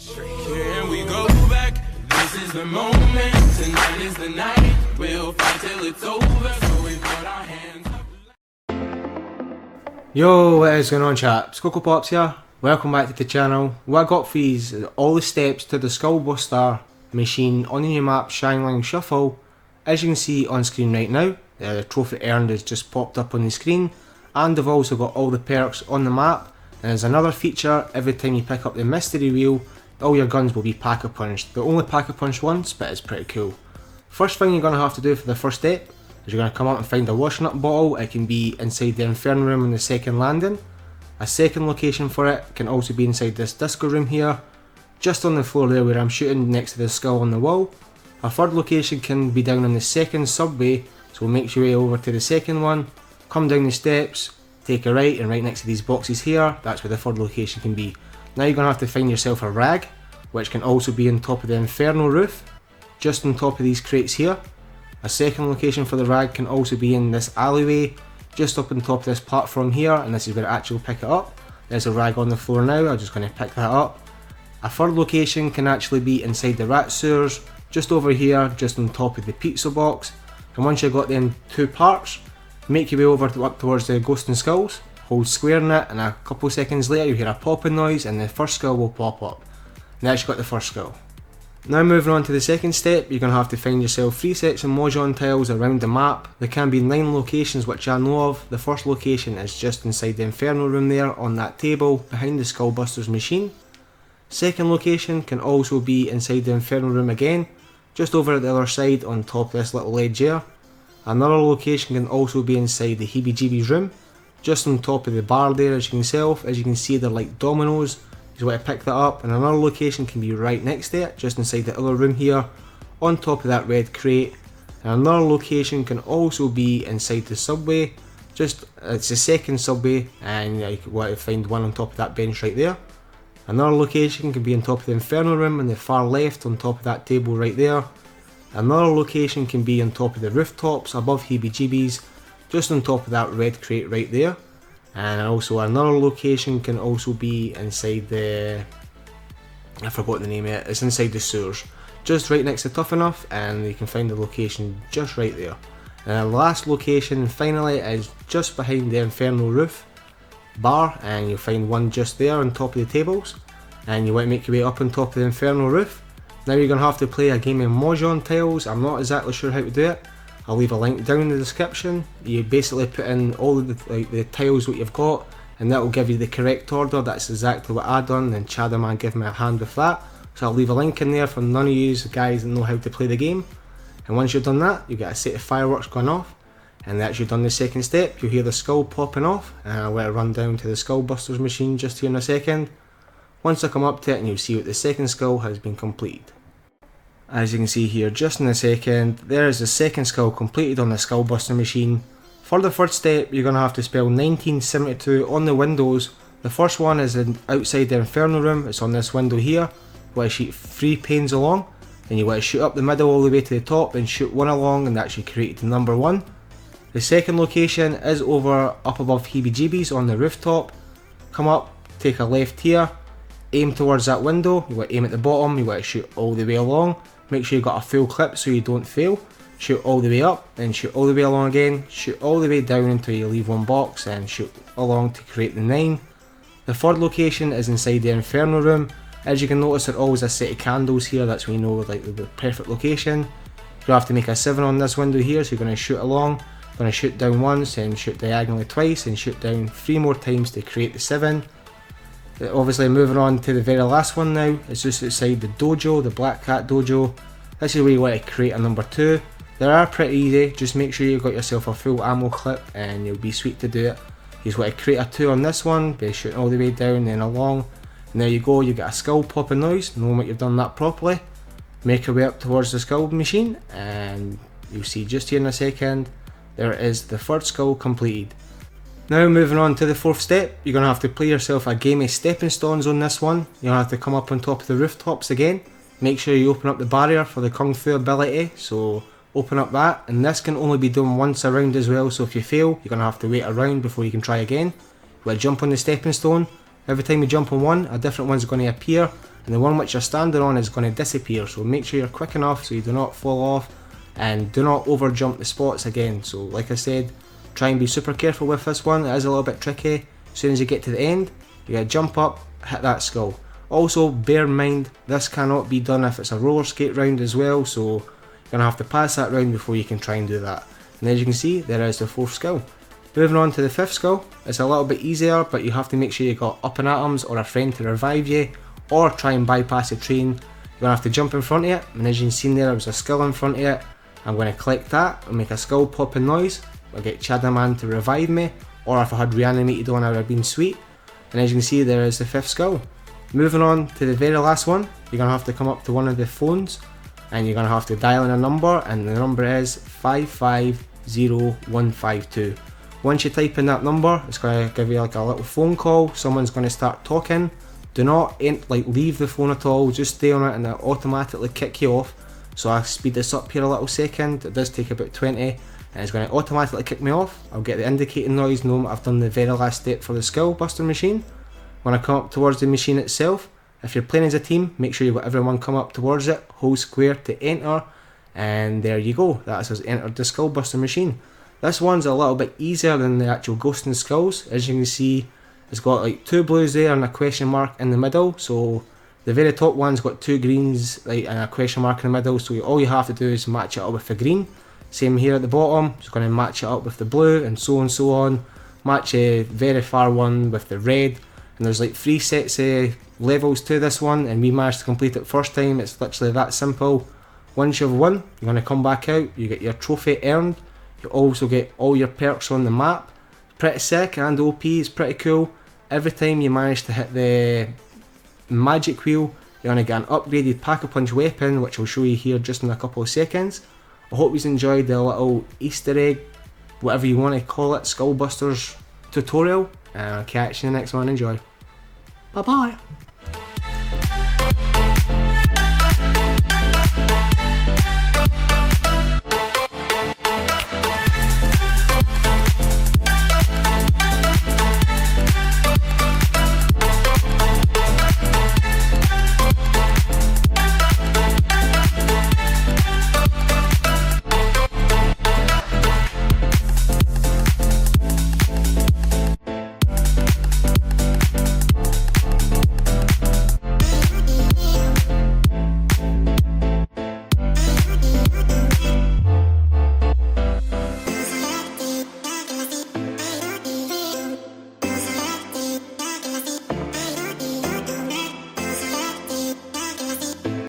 Can we go back? This is the moment. Tonight is the night. We'll fight till it's over. So we put our hands up. Yo, what is going on, chaps? Coco Pops here. Welcome back to the channel. What I got for you is all the steps to the Skullbuster machine on the new map Shaolin Shuffle. As you can see on screen right now, the trophy earned has just popped up on the screen, and they've also got all the perks on the map. And there's another feature: every time you pick up the mystery wheel, all your guns will be pack-a-punched. They'll only pack-a-punch once, but it's pretty cool. First thing you're going to have to do for the first step is you're going to come out and find a washing up bottle. It can be inside the Inferno room on the second landing. A second location for it can also be inside this disco room here, just on the floor there where I'm shooting next to the skull on the wall. A third location can be down on the second subway, so make your way over to the second one, come down the steps, take a right, and right next to these boxes here, that's where the third location can be. Now you're going to have to find yourself a rag, which can also be on top of the Inferno roof, just on top of these crates here. A second location for the rag can also be in this alleyway, just up on top of this platform here, and this is where I actually pick it up. There's a rag on the floor now, I'm just going to pick that up. A third location can actually be inside the rat sewers, just over here, just on top of the pizza box. And once you've got them two parts, make your way over up towards the Ghost and Skulls, hold square in it, and a couple seconds later you hear a popping noise and the first skull will pop up. Now you've got the first skull. Now moving on to the second step, you're going to have to find yourself 3 sets of Mahjong tiles around the map. There can be 9 locations which I know of. The first location is just inside the Inferno room there on that table behind the Skullbusters machine. Second location can also be inside the Inferno room again, just over at the other side on top of this little ledge here. Another location can also be inside the Heebie Jeebies room, just on top of the bar there as you can see they're like dominoes. You want to pick that up, and another location can be right next to it, just inside the other room here, on top of that red crate. And another location can also be inside the subway, it's the second subway, and you want to find one on top of that bench right there. Another location can be on top of the Inferno room on the far left, on top of that table right there. Another location can be on top of the rooftops above Heebie Jeebies, just on top of that red crate right there. And also another location can also be inside the, I forgot the name of it, it's inside the sewers, just right next to Tough Enough, and you can find the location just right there. And the last location finally is just behind the Inferno roof bar, and you'll find one just there on top of the tables, and you want to make your way up on top of the Inferno roof. Now you're going to have to play a game of Mahjong tiles. I'm not exactly sure how to do it. I'll leave a link down in the description. You basically put in all of the tiles that you've got, and that will give you the correct order. That's exactly what I done, and Chadderman gave me a hand with that. So I'll leave a link in there for none of you guys that know how to play the game. And once you've done that, you get a set of fireworks going off, and that's you done the second step. You'll hear the skull popping off, and I'll let it run down to the Skullbusters machine just here in a second. Once I come up to it, and you'll see what the second skull has been completed. As you can see here just in a second, there is the second skull completed on the Skullbuster machine. For the third step, you're going to have to spell 1972 on the windows. The first one is outside the Inferno room, it's on this window here. You want to shoot 3 panes along, and you want to shoot up the middle all the way to the top and shoot one along, and that should create the number 1. The second location is over up above Heebie Jeebies on the rooftop. Come up, take a left here, aim towards that window, you want to aim at the bottom, you want to shoot all the way along. Make sure you've got a full clip so you don't fail. Shoot all the way up, then shoot all the way along again, shoot all the way down until you leave one box, and shoot along to create the 9. The third location is inside the Inferno room. As you can notice, there's always a set of candles here, that's when you know like the perfect location. You have to make a 7 on this window here, so you're going to shoot along, going to shoot down once, and shoot diagonally twice, and shoot down 3 more times to create the 7. Obviously moving on to the very last one now, it's just outside the dojo, the Black Cat dojo. This is where you want to create a number 2. They are pretty easy, just make sure you've got yourself a full ammo clip and you'll be sweet to do it. You just want to create a 2 on this one by shooting all the way down and along. And there you go, you get a skull popping noise, knowing that you've done that properly. Make your way up towards the skull machine, and you'll see just here in a second, there is the third skull completed. Now moving on to the fourth step, you're going to have to play yourself a game of stepping stones on this one. You're going to have to come up on top of the rooftops again. Make sure you open up the barrier for the Kung Fu ability, so open up that, and this can only be done once a round as well, so if you fail, you're going to have to wait a round before you can try again. You want to jump on the stepping stone. Every time you jump on one, a different one's going to appear, and the one which you're standing on is going to disappear, so make sure you're quick enough so you do not fall off, and do not over jump the spots again. So like I said, try and be super careful with this one. It is a little bit tricky. As soon as you get to the end, you gotta jump up, hit that skull. Also bear in mind, this cannot be done if it's a roller skate round as well, so you're gonna have to pass that round before you can try and do that. And as you can see, there is the 4th skull. Moving on to the 5th skull, it's a little bit easier, but you have to make sure you got up and atoms or a friend to revive you, or try and bypass a train. You're gonna have to jump in front of it, and as you can see there was a skull in front of it. I'm going to collect that and make a skull popping noise. I'll get Chadaman to revive me, or if I had reanimated one, I would have been sweet. And as you can see, there is the 5th skull. Moving on to the very last one, you're going to have to come up to one of the phones, and you're going to have to dial in a number, and the number is 550152. Once you type in that number, it's going to give you like a little phone call. Someone's going to start talking. Do not leave the phone at all, just stay on it and it'll automatically kick you off. So I'll speed this up here a little second. It does take about 20, and it's going to automatically kick me off. I'll get the indicating noise knowing I've done the very last step for the skull buster machine. When I come up towards the machine itself, if you're playing as a team, make sure you've got everyone come up towards it, hold square to enter, and there you go, that says entered the skull buster machine. This one's a little bit easier than the actual Ghost and Skulls. As you can see, it's got like 2 blues there and a question mark in the middle, so the very top one's got 2 greens and a question mark in the middle, so all you have to do is match it up with the green. Same here at the bottom, just going to match it up with the blue, and so on. Match a very far one with the red, and there's like 3 sets of levels to this one, and we managed to complete it first time. It's literally that simple. Once you've won, you're going to come back out, you get your trophy earned, you also get all your perks on the map. Pretty sick and OP, it's pretty cool. Every time you manage to hit the magic wheel, you're going to get an upgraded Pack-a-Punch weapon, which I'll show you here just in a couple of seconds. I hope you enjoyed the little Easter egg, whatever you want to call it, Skullbusters tutorial, and I'll catch you in the next one. Enjoy. Bye bye.